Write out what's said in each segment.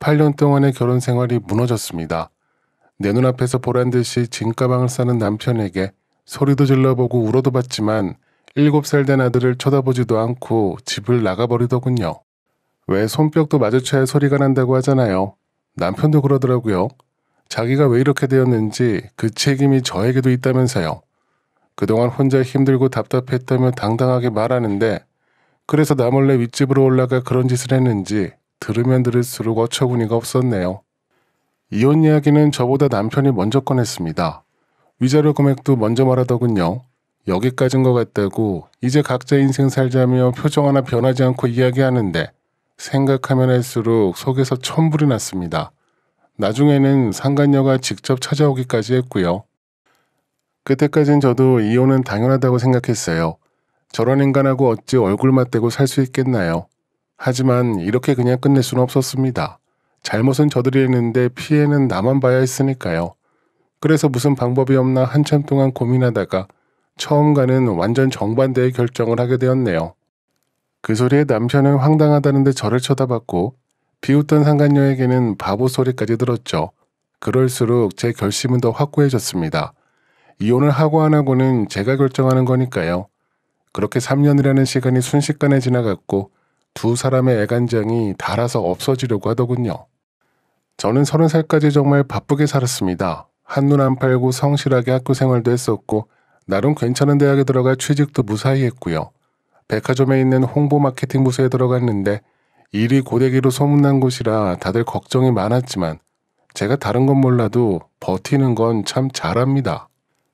18년 동안의 결혼 생활이 무너졌습니다. 내 눈앞에서 보란 듯이 진가방을 싸는 남편에게 소리도 질러보고 울어도 봤지만 7살 된 아들을 쳐다보지도 않고 집을 나가버리더군요. 왜 손뼉도 마주쳐야 소리가 난다고 하잖아요. 남편도 그러더라고요. 자기가 왜 이렇게 되었는지 그 책임이 저에게도 있다면서요. 그동안 혼자 힘들고 답답했다며 당당하게 말하는데 그래서 나 몰래 윗집으로 올라가 그런 짓을 했는지 들으면 들을수록 어처구니가 없었네요. 이혼 이야기는 저보다 남편이 먼저 꺼냈습니다. 위자료 금액도 먼저 말하더군요. 여기까지인 것 같다고 이제 각자 인생 살자며 표정 하나 변하지 않고 이야기하는데 생각하면 할수록 속에서 천불이 났습니다. 나중에는 상간녀가 직접 찾아오기까지 했고요. 그때까진 저도 이혼은 당연하다고 생각했어요. 저런 인간하고 어찌 얼굴 맞대고 살 수 있겠나요? 하지만 이렇게 그냥 끝낼 수는 없었습니다. 잘못은 저들이 했는데 피해는 나만 봐야 했으니까요. 그래서 무슨 방법이 없나 한참 동안 고민하다가 처음과는 완전 정반대의 결정을 하게 되었네요. 그 소리에 남편은 황당하다는데 저를 쳐다봤고 비웃던 상간녀에게는 바보 소리까지 들었죠. 그럴수록 제 결심은 더 확고해졌습니다. 이혼을 하고 안 하고는 제가 결정하는 거니까요. 그렇게 3년이라는 시간이 순식간에 지나갔고 두 사람의 애간장이 닳아서 없어지려고 하더군요. 저는 30살까지 정말 바쁘게 살았습니다. 한눈 안 팔고 성실하게 학교 생활도 했었고 나름 괜찮은 대학에 들어가 취직도 무사히 했고요. 백화점에 있는 홍보 마케팅 부서에 들어갔는데 일이 고데기로 소문난 곳이라 다들 걱정이 많았지만 제가 다른 건 몰라도 버티는 건 참 잘합니다.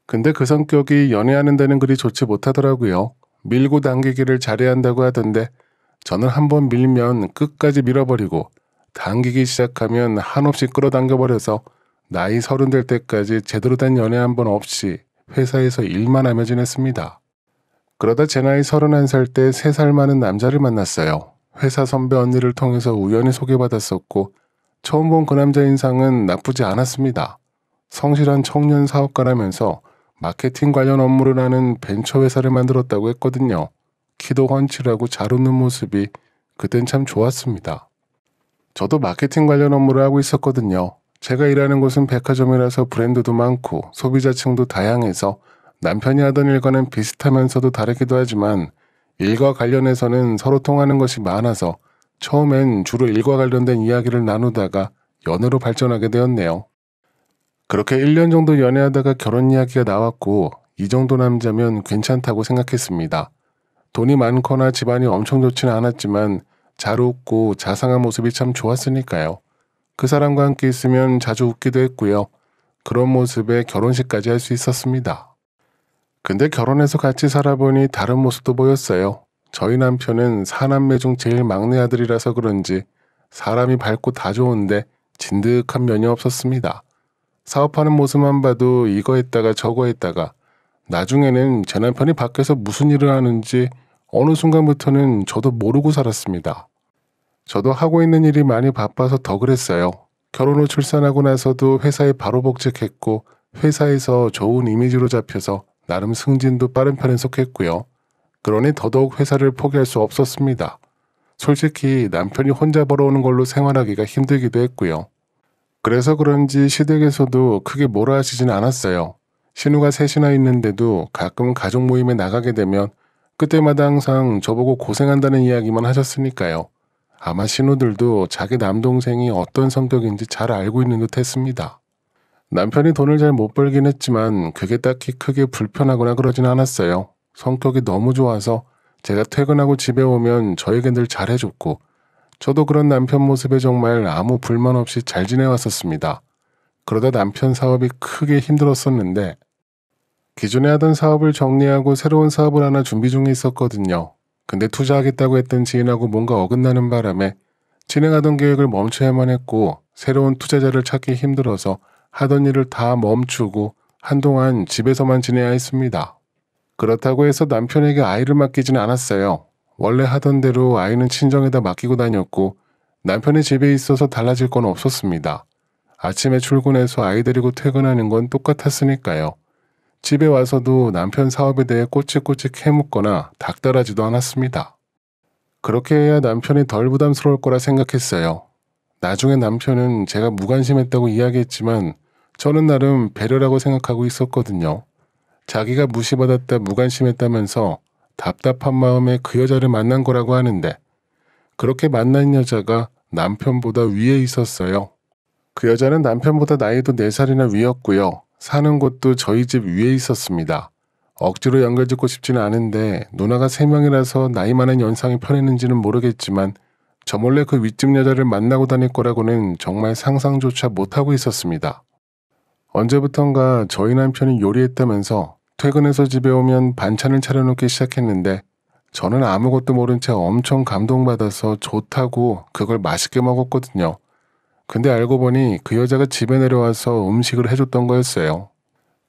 근데 그 성격이 연애하는 데는 그리 좋지 못하더라고요. 밀고 당기기를 잘해야 한다고 하던데 저는 한번 밀면 끝까지 밀어버리고 당기기 시작하면 한없이 끌어당겨버려서 나이 30 될 때까지 제대로 된 연애 한 번 없이 회사에서 일만 하며 지냈습니다. 그러다 제 나이 31살 때 3살 많은 남자를 만났어요. 회사 선배 언니를 통해서 우연히 소개받았었고 처음 본 그 남자 인상은 나쁘지 않았습니다. 성실한 청년 사업가라면서 마케팅 관련 업무를 하는 벤처 회사를 만들었다고 했거든요. 키도 훤칠하고 잘 웃는 모습이 그땐 참 좋았습니다. 저도 마케팅 관련 업무를 하고 있었거든요. 제가 일하는 곳은 백화점이라서 브랜드도 많고 소비자층도 다양해서 남편이 하던 일과는 비슷하면서도 다르기도 하지만 일과 관련해서는 서로 통하는 것이 많아서 처음엔 주로 일과 관련된 이야기를 나누다가 연애로 발전하게 되었네요. 그렇게 1년 정도 연애하다가 결혼 이야기가 나왔고 이 정도 남자면 괜찮다고 생각했습니다. 돈이 많거나 집안이 엄청 좋지는 않았지만 잘 웃고 자상한 모습이 참 좋았으니까요. 그 사람과 함께 있으면 자주 웃기도 했고요. 그런 모습에 결혼식까지 할 수 있었습니다. 근데 결혼해서 같이 살아보니 다른 모습도 보였어요. 저희 남편은 4남매 중 제일 막내 아들이라서 그런지 사람이 밝고 다 좋은데 진득한 면이 없었습니다. 사업하는 모습만 봐도 이거 했다가 저거 했다가 나중에는 제 남편이 밖에서 무슨 일을 하는지 어느 순간부터는 저도 모르고 살았습니다. 저도 하고 있는 일이 많이 바빠서 더 그랬어요. 결혼 후 출산하고 나서도 회사에 바로 복직했고 회사에서 좋은 이미지로 잡혀서 나름 승진도 빠른 편에 속했고요. 그러니 더더욱 회사를 포기할 수 없었습니다. 솔직히 남편이 혼자 벌어오는 걸로 생활하기가 힘들기도 했고요. 그래서 그런지 시댁에서도 크게 뭐라 하시진 않았어요. 신우가 셋이나 있는데도 가끔 가족 모임에 나가게 되면 그때마다 항상 저보고 고생한다는 이야기만 하셨으니까요. 아마 신우들도 자기 남동생이 어떤 성격인지 잘 알고 있는 듯 했습니다. 남편이 돈을 잘 못 벌긴 했지만 그게 딱히 크게 불편하거나 그러진 않았어요. 성격이 너무 좋아서 제가 퇴근하고 집에 오면 저에게 늘 잘해줬고 저도 그런 남편 모습에 정말 아무 불만 없이 잘 지내왔었습니다. 그러다 남편 사업이 크게 힘들었었는데 기존에 하던 사업을 정리하고 새로운 사업을 하나 준비 중에 있었거든요. 근데 투자하겠다고 했던 지인하고 뭔가 어긋나는 바람에 진행하던 계획을 멈춰야만 했고 새로운 투자자를 찾기 힘들어서 하던 일을 다 멈추고 한동안 집에서만 지내야 했습니다. 그렇다고 해서 남편에게 아이를 맡기지는 않았어요. 원래 하던 대로 아이는 친정에다 맡기고 다녔고 남편이 집에 있어서 달라질 건 없었습니다. 아침에 출근해서 아이 데리고 퇴근하는 건 똑같았으니까요. 집에 와서도 남편 사업에 대해 꼬치꼬치 캐묻거나 닥달하지도 않았습니다. 그렇게 해야 남편이 덜 부담스러울 거라 생각했어요. 나중에 남편은 제가 무관심했다고 이야기했지만 저는 나름 배려라고 생각하고 있었거든요. 자기가 무시받았다 무관심했다면서 답답한 마음에 그 여자를 만난 거라고 하는데 그렇게 만난 여자가 남편보다 위에 있었어요. 그 여자는 남편보다 나이도 4살이나 위였고요. 사는 곳도 저희 집 위에 있었습니다. 억지로 연결짓고 싶지는 않은데 누나가 3명이라서 나이 많은 연상이 편했는지는 모르겠지만 저 몰래 그 윗집 여자를 만나고 다닐 거라고는 정말 상상조차 못하고 있었습니다. 언제부턴가 저희 남편이 요리했다면서 퇴근해서 집에 오면 반찬을 차려놓기 시작했는데 저는 아무것도 모른 채 엄청 감동받아서 좋다고 그걸 맛있게 먹었거든요. 근데 알고 보니 그 여자가 집에 내려와서 음식을 해줬던 거였어요.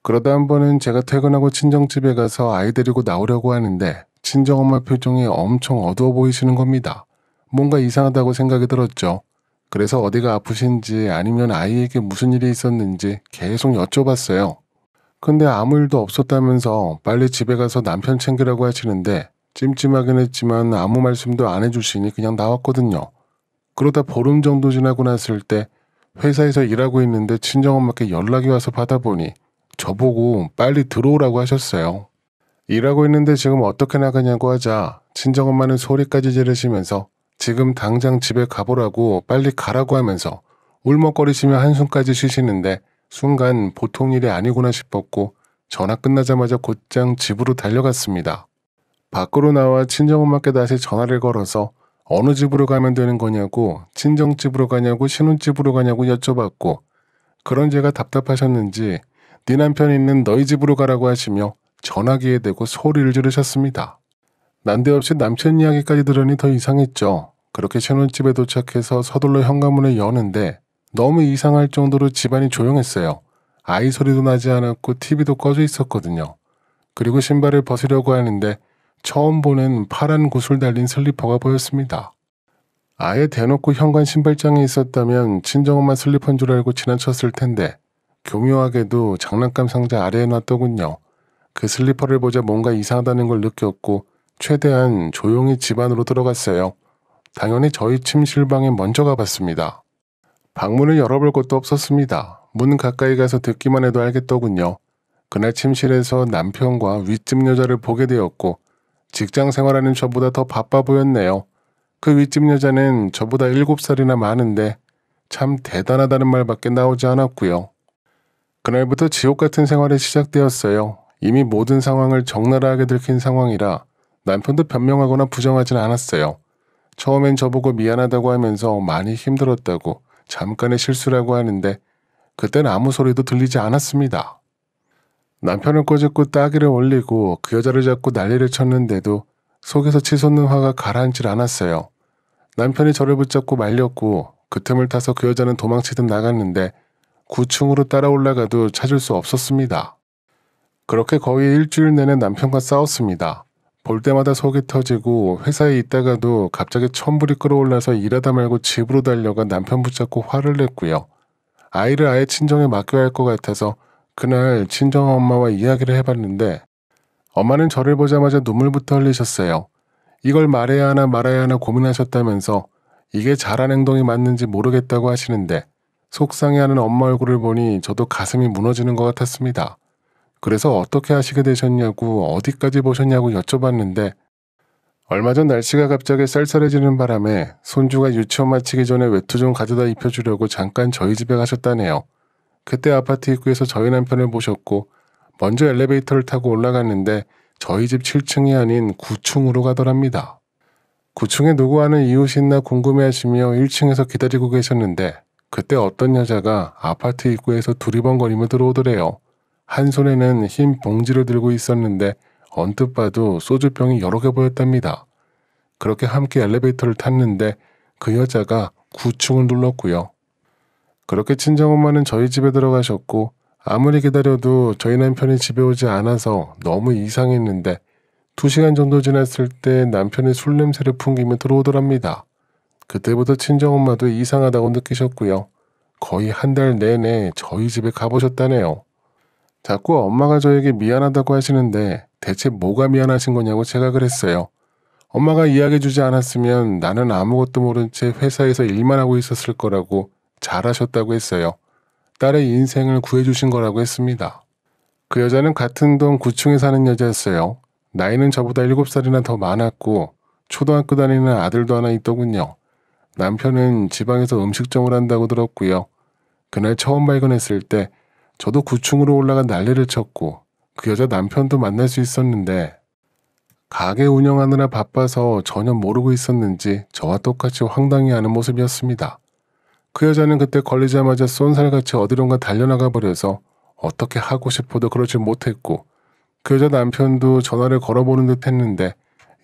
그러다 한 번은 제가 퇴근하고 친정집에 가서 아이 데리고 나오려고 하는데 친정엄마 표정이 엄청 어두워 보이시는 겁니다. 뭔가 이상하다고 생각이 들었죠. 그래서 어디가 아프신지 아니면 아이에게 무슨 일이 있었는지 계속 여쭤봤어요. 근데 아무 일도 없었다면서 빨리 집에 가서 남편 챙기라고 하시는데 찜찜하긴 했지만 아무 말씀도 안 해주시니 그냥 나왔거든요. 그러다 보름 정도 지나고 났을 때 회사에서 일하고 있는데 친정엄마께 연락이 와서 받아보니 저보고 빨리 들어오라고 하셨어요. 일하고 있는데 지금 어떻게 나가냐고 하자 친정엄마는 소리까지 지르시면서 지금 당장 집에 가보라고 빨리 가라고 하면서 울먹거리시며 한숨까지 쉬시는데 순간 보통 일이 아니구나 싶었고 전화 끝나자마자 곧장 집으로 달려갔습니다. 밖으로 나와 친정엄마께 다시 전화를 걸어서 어느 집으로 가면 되는 거냐고 친정집으로 가냐고 신혼집으로 가냐고 여쭤봤고 그런 제가 답답하셨는지 네 남편 있는 너희 집으로 가라고 하시며 전화기에 대고 소리를 지르셨습니다. 난데없이 남편 이야기까지 들으니 더 이상했죠. 그렇게 신혼집에 도착해서 서둘러 현관문을 여는데 너무 이상할 정도로 집안이 조용했어요. 아이 소리도 나지 않았고 TV도 꺼져 있었거든요. 그리고 신발을 벗으려고 하는데 처음 보는 파란 구슬 달린 슬리퍼가 보였습니다. 아예 대놓고 현관 신발장에 있었다면 친정엄마 슬리퍼인 줄 알고 지나쳤을 텐데 교묘하게도 장난감 상자 아래에 놨더군요. 그 슬리퍼를 보자 뭔가 이상하다는 걸 느꼈고 최대한 조용히 집 안으로 들어갔어요. 당연히 저희 침실방에 먼저 가봤습니다. 방문을 열어볼 것도 없었습니다. 문 가까이 가서 듣기만 해도 알겠더군요. 그날 침실에서 남편과 윗집 여자를 보게 되었고 직장 생활하는 저보다 더 바빠 보였네요. 그 윗집 여자는 저보다 7살이나 많은데 참 대단하다는 말밖에 나오지 않았고요. 그날부터 지옥 같은 생활이 시작되었어요. 이미 모든 상황을 적나라하게 들킨 상황이라 남편도 변명하거나 부정하진 않았어요. 처음엔 저보고 미안하다고 하면서 많이 힘들었다고 잠깐의 실수라고 하는데 그땐 아무 소리도 들리지 않았습니다. 남편을 꼬집고 따귀를 올리고 그 여자를 잡고 난리를 쳤는데도 속에서 치솟는 화가 가라앉질 않았어요. 남편이 저를 붙잡고 말렸고 그 틈을 타서 그 여자는 도망치듯 나갔는데 9층으로 따라 올라가도 찾을 수 없었습니다. 그렇게 거의 일주일 내내 남편과 싸웠습니다. 볼 때마다 속이 터지고 회사에 있다가도 갑자기 천불이 끓어올라서 일하다 말고 집으로 달려가 남편 붙잡고 화를 냈고요. 아이를 아예 친정에 맡겨야 할 것 같아서 그날 친정엄마와 이야기를 해봤는데 엄마는 저를 보자마자 눈물부터 흘리셨어요. 이걸 말해야 하나 말아야 하나 고민하셨다면서 이게 잘한 행동이 맞는지 모르겠다고 하시는데 속상해하는 엄마 얼굴을 보니 저도 가슴이 무너지는 것 같았습니다. 그래서 어떻게 하시게 되셨냐고 어디까지 보셨냐고 여쭤봤는데 얼마 전 날씨가 갑자기 쌀쌀해지는 바람에 손주가 유치원 마치기 전에 외투 좀 가져다 입혀주려고 잠깐 저희 집에 가셨다네요. 그때 아파트 입구에서 저희 남편을 보셨고 먼저 엘리베이터를 타고 올라갔는데 저희 집 7층이 아닌 9층으로 가더랍니다. 9층에 누구 하는 이웃이 있나 궁금해하시며 1층에서 기다리고 계셨는데 그때 어떤 여자가 아파트 입구에서 두리번거리며 들어오더래요. 한 손에는 흰 봉지를 들고 있었는데 언뜻 봐도 소주병이 여러 개 보였답니다. 그렇게 함께 엘리베이터를 탔는데 그 여자가 9층을 눌렀고요. 그렇게 친정엄마는 저희 집에 들어가셨고 아무리 기다려도 저희 남편이 집에 오지 않아서 너무 이상했는데 2시간 정도 지났을 때 남편이 술 냄새를 풍기며 들어오더랍니다. 그때부터 친정엄마도 이상하다고 느끼셨고요. 거의 한 달 내내 저희 집에 가보셨다네요. 자꾸 엄마가 저에게 미안하다고 하시는데 대체 뭐가 미안하신 거냐고 제가 그랬어요. 엄마가 이야기해주지 않았으면 나는 아무것도 모른 채 회사에서 일만 하고 있었을 거라고 잘하셨다고 했어요. 딸의 인생을 구해주신 거라고 했습니다. 그 여자는 같은 동 9층에 사는 여자였어요. 나이는 저보다 7살이나 더 많았고 초등학교 다니는 아들도 하나 있더군요. 남편은 지방에서 음식점을 한다고 들었고요. 그날 처음 발견했을 때 저도 9층으로 올라가 난리를 쳤고 그 여자 남편도 만날 수 있었는데 가게 운영하느라 바빠서 전혀 모르고 있었는지 저와 똑같이 황당해하는 모습이었습니다. 그 여자는 그때 걸리자마자 쏜살같이 어디론가 달려나가 버려서 어떻게 하고 싶어도 그러지 못했고 그 여자 남편도 전화를 걸어보는 듯 했는데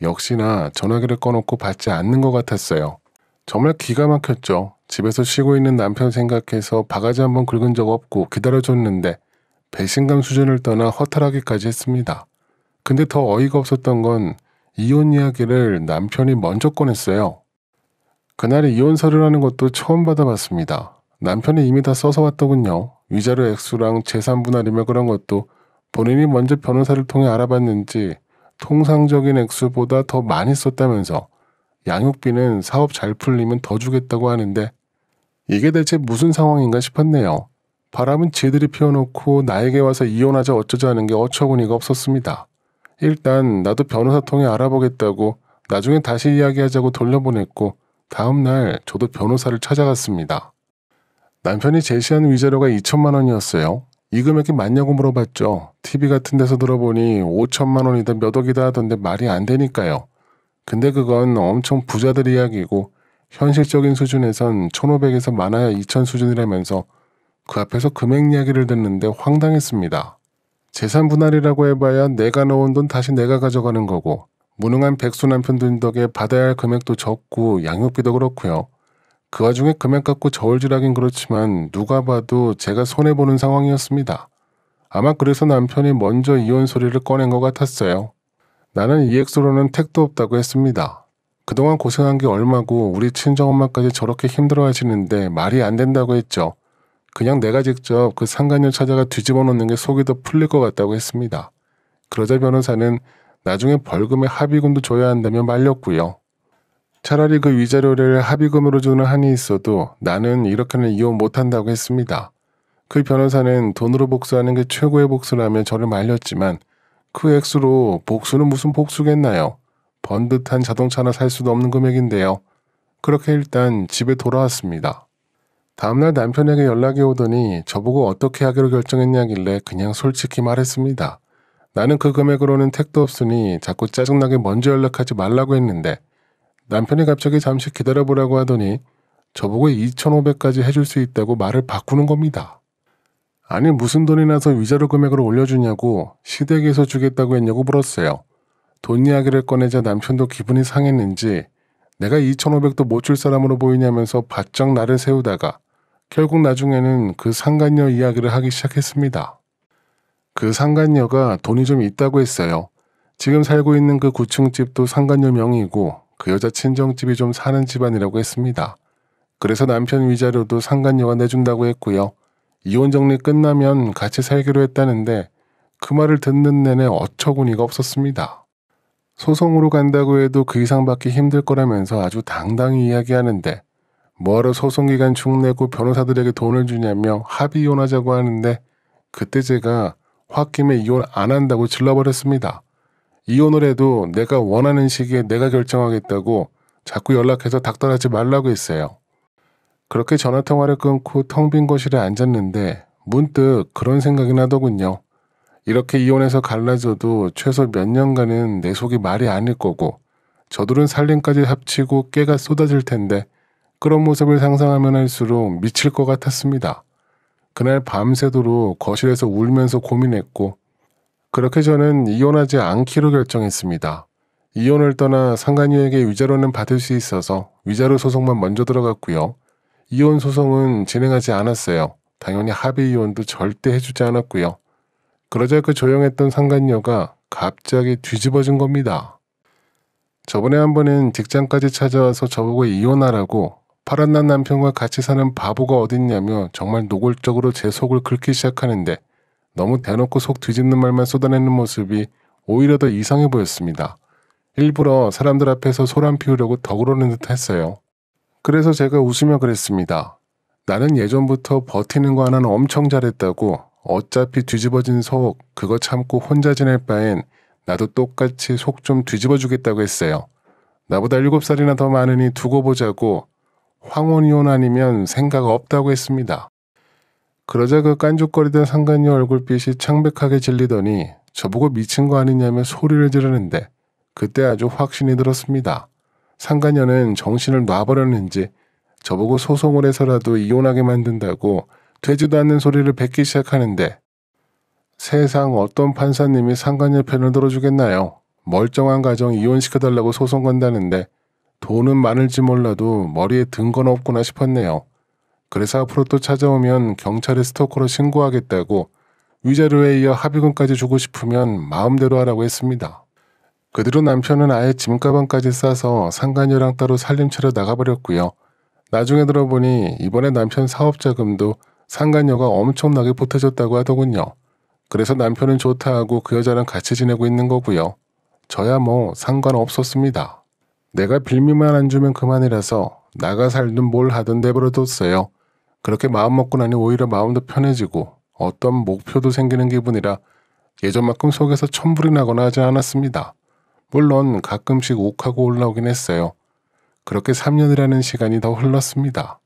역시나 전화기를 꺼놓고 받지 않는 것 같았어요. 정말 기가 막혔죠. 집에서 쉬고 있는 남편 생각해서 바가지 한번 긁은 적 없고 기다려줬는데 배신감 수준을 떠나 허탈하기까지 했습니다. 근데 더 어이가 없었던 건 이혼 이야기를 남편이 먼저 꺼냈어요. 그날에 이혼서를 하는 것도 처음 받아봤습니다. 남편이 이미 다 써서 왔더군요. 위자료 액수랑 재산 분할이며 그런 것도 본인이 먼저 변호사를 통해 알아봤는지 통상적인 액수보다 더 많이 썼다면서 양육비는 사업 잘 풀리면 더 주겠다고 하는데 이게 대체 무슨 상황인가 싶었네요. 바람은 지들이 피워놓고 나에게 와서 이혼하자 어쩌자 하는 게 어처구니가 없었습니다. 일단 나도 변호사 통해 알아보겠다고 나중에 다시 이야기하자고 돌려보냈고 다음날 저도 변호사를 찾아갔습니다. 남편이 제시한 위자료가 2천만 원이었어요. 이 금액이 맞냐고 물어봤죠. TV 같은 데서 들어보니 5천만 원이다 몇 억이다 하던데 말이 안 되니까요. 근데 그건 엄청 부자들 이야기고 현실적인 수준에선 1,500에서 많아야 2천 수준이라면서 그 앞에서 금액 이야기를 듣는데 황당했습니다. 재산 분할이라고 해봐야 내가 넣은 돈 다시 내가 가져가는 거고 무능한 백수 남편 덕에 받아야 할 금액도 적고 양육비도 그렇고요. 그 와중에 금액 갖고 저울질하긴 그렇지만 누가 봐도 제가 손해보는 상황이었습니다. 아마 그래서 남편이 먼저 이혼 소리를 꺼낸 것 같았어요. 나는 이 액수로는 택도 없다고 했습니다. 그동안 고생한 게 얼마고 우리 친정엄마까지 저렇게 힘들어하시는데 말이 안 된다고 했죠. 그냥 내가 직접 그 상간녀 찾아가 뒤집어 놓는 게 속이 더 풀릴 것 같다고 했습니다. 그러자 변호사는 나중에 벌금에 합의금도 줘야 한다며 말렸고요. 차라리 그 위자료를 합의금으로 주는 한이 있어도 나는 이렇게는 이혼 못한다고 했습니다. 그 변호사는 돈으로 복수하는 게 최고의 복수라며 저를 말렸지만 그 액수로 복수는 무슨 복수겠나요? 번듯한 자동차 하나 살 수도 없는 금액인데요. 그렇게 일단 집에 돌아왔습니다. 다음날 남편에게 연락이 오더니 저보고 어떻게 하기로 결정했냐길래 그냥 솔직히 말했습니다. 나는 그 금액으로는 택도 없으니 자꾸 짜증나게 먼저 연락하지 말라고 했는데 남편이 갑자기 잠시 기다려보라고 하더니 저보고 2,500까지 해줄 수 있다고 말을 바꾸는 겁니다. 아니 무슨 돈이 나서 위자료 금액을 올려주냐고 시댁에서 주겠다고 했냐고 물었어요. 돈 이야기를 꺼내자 남편도 기분이 상했는지 내가 2,500도 못 줄 사람으로 보이냐면서 바짝 나를 세우다가 결국 나중에는 그 상간녀 이야기를 하기 시작했습니다. 그 상간녀가 돈이 좀 있다고 했어요. 지금 살고 있는 그 9층 집도 상간녀 명의이고 그 여자 친정집이 좀 사는 집안이라고 했습니다. 그래서 남편 위자료도 상간녀가 내준다고 했고요. 이혼 정리 끝나면 같이 살기로 했다는데 그 말을 듣는 내내 어처구니가 없었습니다. 소송으로 간다고 해도 그 이상 받기 힘들 거라면서 아주 당당히 이야기하는데 뭐하러 소송기간 축내고 변호사들에게 돈을 주냐며 합의 이혼하자고 하는데 그때 제가 홧김에 이혼 안 한다고 질러버렸습니다. 이혼을 해도 내가 원하는 시기에 내가 결정하겠다고 자꾸 연락해서 닥달하지 말라고 했어요. 그렇게 전화통화를 끊고 텅 빈 거실에 앉았는데 문득 그런 생각이 나더군요. 이렇게 이혼해서 갈라져도 최소 몇 년간은 내 속이 말이 아닐 거고 저들은 살림까지 합치고 깨가 쏟아질 텐데 그런 모습을 상상하면 할수록 미칠 것 같았습니다. 그날 밤새도록 거실에서 울면서 고민했고 그렇게 저는 이혼하지 않기로 결정했습니다. 이혼을 떠나 상간녀에게 위자료는 받을 수 있어서 위자료 소송만 먼저 들어갔고요. 이혼 소송은 진행하지 않았어요. 당연히 합의 이혼도 절대 해주지 않았고요. 그러자 그 조용했던 상간녀가 갑자기 뒤집어진 겁니다. 저번에 한 번은 직장까지 찾아와서 저보고 이혼하라고 파란난 남편과 같이 사는 바보가 어딨냐며 정말 노골적으로 제 속을 긁기 시작하는데 너무 대놓고 속 뒤집는 말만 쏟아내는 모습이 오히려 더 이상해 보였습니다. 일부러 사람들 앞에서 소란 피우려고 더 그러는 듯 했어요. 그래서 제가 웃으며 그랬습니다. 나는 예전부터 버티는 거 하나는 엄청 잘했다고. 어차피 뒤집어진 속 그거 참고 혼자 지낼 바엔 나도 똑같이 속 좀 뒤집어 주겠다고 했어요. 나보다 7살이나 더 많으니 두고 보자고. 황혼이혼 아니면 생각 없다고 했습니다. 그러자 그 깐죽거리던 상간녀 얼굴빛이 창백하게 질리더니 저보고 미친 거 아니냐며 소리를 지르는데 그때 아주 확신이 들었습니다. 상간녀는 정신을 놔버렸는지 저보고 소송을 해서라도 이혼하게 만든다고 되지도 않는 소리를 뱉기 시작하는데 세상 어떤 판사님이 상간녀 편을 들어주겠나요? 멀쩡한 가정 이혼시켜달라고 소송 건다는데 돈은 많을지 몰라도 머리에 든 건 없구나 싶었네요. 그래서 앞으로 또 찾아오면 경찰에 스토커로 신고하겠다고 위자료에 이어 합의금까지 주고 싶으면 마음대로 하라고 했습니다. 그 뒤로 남편은 아예 짐가방까지 싸서 상간녀랑 따로 살림차려 나가버렸고요. 나중에 들어보니 이번에 남편 사업자금도 상간녀가 엄청나게 보태줬다고 하더군요. 그래서 남편은 좋다 하고 그 여자랑 같이 지내고 있는 거고요. 저야 뭐 상관없었습니다. 내가 빌미만 안 주면 그만이라서 나가 살든 뭘 하든 내버려뒀어요. 그렇게 마음 먹고 나니 오히려 마음도 편해지고 어떤 목표도 생기는 기분이라 예전만큼 속에서 천불이 나거나 하지 않았습니다. 물론 가끔씩 욱하고 올라오긴 했어요. 그렇게 3년이라는 시간이 더 흘렀습니다.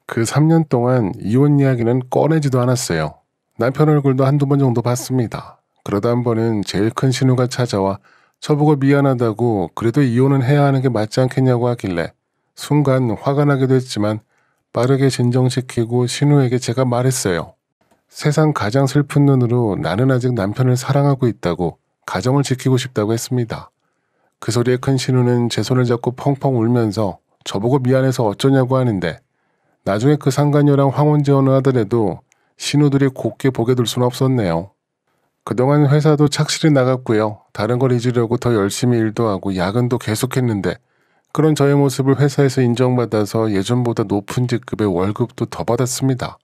그 3년 동안 이혼 이야기는 꺼내지도 않았어요. 남편 얼굴도 한두 번 정도 봤습니다. 그러다 한 번은 제일 큰 신우가 찾아와 저보고 미안하다고 그래도 이혼은 해야 하는 게 맞지 않겠냐고 하길래 순간 화가 나기도 했지만 빠르게 진정시키고 신우에게 제가 말했어요. 세상 가장 슬픈 눈으로 나는 아직 남편을 사랑하고 있다고 가정을 지키고 싶다고 했습니다. 그 소리에 큰 신우는 제 손을 잡고 펑펑 울면서 저보고 미안해서 어쩌냐고 하는데 나중에 그 상간녀랑 황혼재혼을 하더라도 신우들이 곱게 보게 둘 수는 없었네요. 그동안 회사도 착실히 나갔고요. 다른 걸 잊으려고 더 열심히 일도 하고 야근도 계속했는데 그런 저의 모습을 회사에서 인정받아서 예전보다 높은 직급의 월급도 더 받았습니다.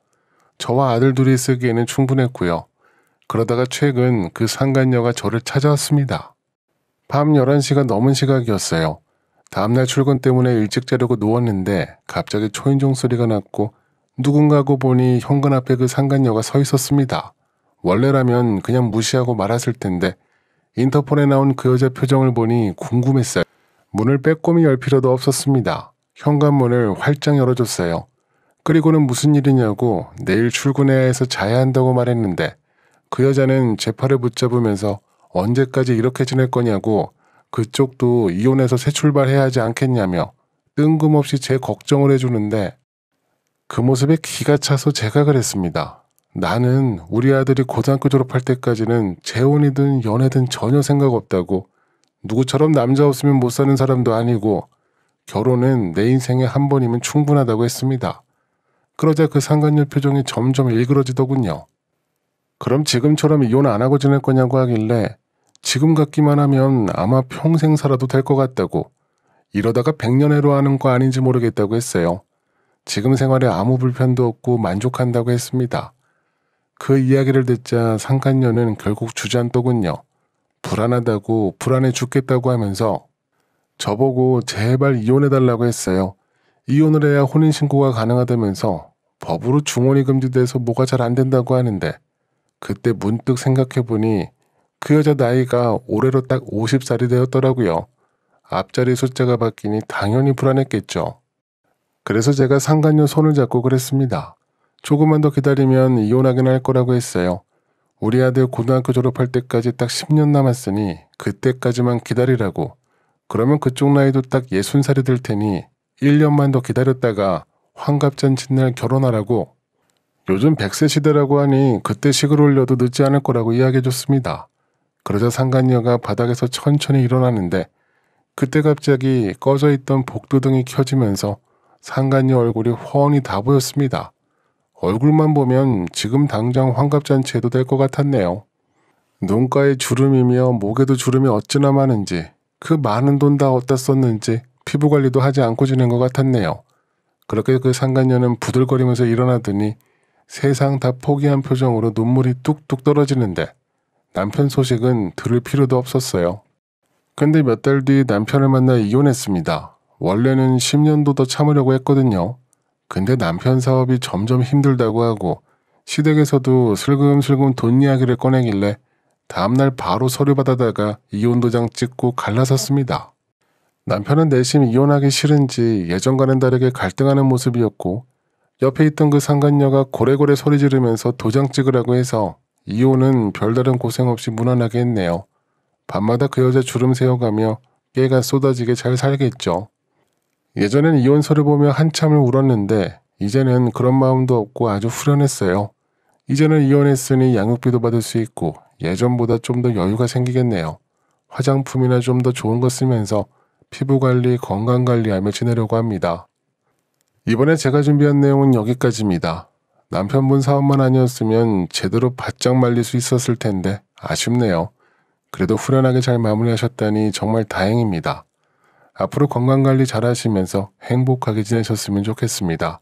저와 아들 둘이 쓰기에는 충분했고요. 그러다가 최근 그 상간녀가 저를 찾아왔습니다. 밤 11시가 넘은 시각이었어요. 다음날 출근 때문에 일찍 자려고 누웠는데 갑자기 초인종 소리가 났고 누군가고 보니 현관 앞에 그 상간녀가 서 있었습니다. 원래라면 그냥 무시하고 말았을 텐데 인터폰에 나온 그 여자 표정을 보니 궁금했어요. 문을 빼꼼히 열 필요도 없었습니다. 현관문을 활짝 열어줬어요. 그리고는 무슨 일이냐고 내일 출근해야 해서 자야 한다고 말했는데 그 여자는 제 팔을 붙잡으면서 언제까지 이렇게 지낼 거냐고 그쪽도 이혼해서 새 출발해야 하지 않겠냐며 뜬금없이 제 걱정을 해주는데 그 모습에 기가 차서 제가 그랬습니다. 나는 우리 아들이 고등학교 졸업할 때까지는 재혼이든 연애든 전혀 생각 없다고 누구처럼 남자 없으면 못 사는 사람도 아니고 결혼은 내 인생에 한 번이면 충분하다고 했습니다. 그러자 그 상간녀 표정이 점점 일그러지더군요. 그럼 지금처럼 이혼 안 하고 지낼 거냐고 하길래 지금 같기만 하면 아마 평생 살아도 될 것 같다고 이러다가 100년해로 하는 거 아닌지 모르겠다고 했어요. 지금 생활에 아무 불편도 없고 만족한다고 했습니다. 그 이야기를 듣자 상간녀는 결국 주저앉더군요. 불안하다고 불안해 죽겠다고 하면서 저보고 제발 이혼해달라고 했어요. 이혼을 해야 혼인신고가 가능하다면서 법으로 중혼이 금지돼서 뭐가 잘 안 된다고 하는데 그때 문득 생각해보니 그 여자 나이가 올해로 딱 50살이 되었더라고요. 앞자리 숫자가 바뀌니 당연히 불안했겠죠. 그래서 제가 상간녀 손을 잡고 그랬습니다. 조금만 더 기다리면 이혼하긴 할 거라고 했어요. 우리 아들 고등학교 졸업할 때까지 딱 10년 남았으니 그때까지만 기다리라고. 그러면 그쪽 나이도 딱 60살이 될 테니 1년만 더 기다렸다가 환갑잔치 날 결혼하라고. 요즘 100세 시대라고 하니 그때 식을 올려도 늦지 않을 거라고 이야기해줬습니다. 그러자 상간녀가 바닥에서 천천히 일어나는데 그때 갑자기 꺼져 있던 복도등이 켜지면서 상간녀 얼굴이 훤히 다 보였습니다. 얼굴만 보면 지금 당장 환갑잔치 해도 될 것 같았네요. 눈가에 주름이며 목에도 주름이 어찌나 많은지 그 많은 돈 다 어디다 썼는지 피부관리도 하지 않고 지낸 것 같았네요. 그렇게 그 상간녀는 부들거리면서 일어나더니 세상 다 포기한 표정으로 눈물이 뚝뚝 떨어지는데 남편 소식은 들을 필요도 없었어요. 근데 몇 달 뒤 남편을 만나 이혼했습니다. 원래는 10년도 더 참으려고 했거든요. 근데 남편 사업이 점점 힘들다고 하고 시댁에서도 슬금슬금 돈 이야기를 꺼내길래 다음날 바로 서류 받아다가 이혼 도장 찍고 갈라섰습니다. 남편은 내심 이혼하기 싫은지 예전과는 다르게 갈등하는 모습이었고 옆에 있던 그 상간녀가 고래고래 소리 지르면서 도장 찍으라고 해서 이혼은 별다른 고생 없이 무난하게 했네요. 밤마다 그 여자 주름 세워가며 깨가 쏟아지게 잘 살겠죠. 예전엔 이혼 서류 보며 한참을 울었는데 이제는 그런 마음도 없고 아주 후련했어요. 이제는 이혼했으니 양육비도 받을 수 있고 예전보다 좀 더 여유가 생기겠네요. 화장품이나 좀 더 좋은 거 쓰면서 피부관리, 건강관리하며 지내려고 합니다. 이번에 제가 준비한 내용은 여기까지입니다. 남편분 사업만 아니었으면 제대로 바짝 말릴 수 있었을 텐데 아쉽네요. 그래도 후련하게 잘 마무리하셨다니 정말 다행입니다. 앞으로 건강관리 잘 하시면서 행복하게 지내셨으면 좋겠습니다.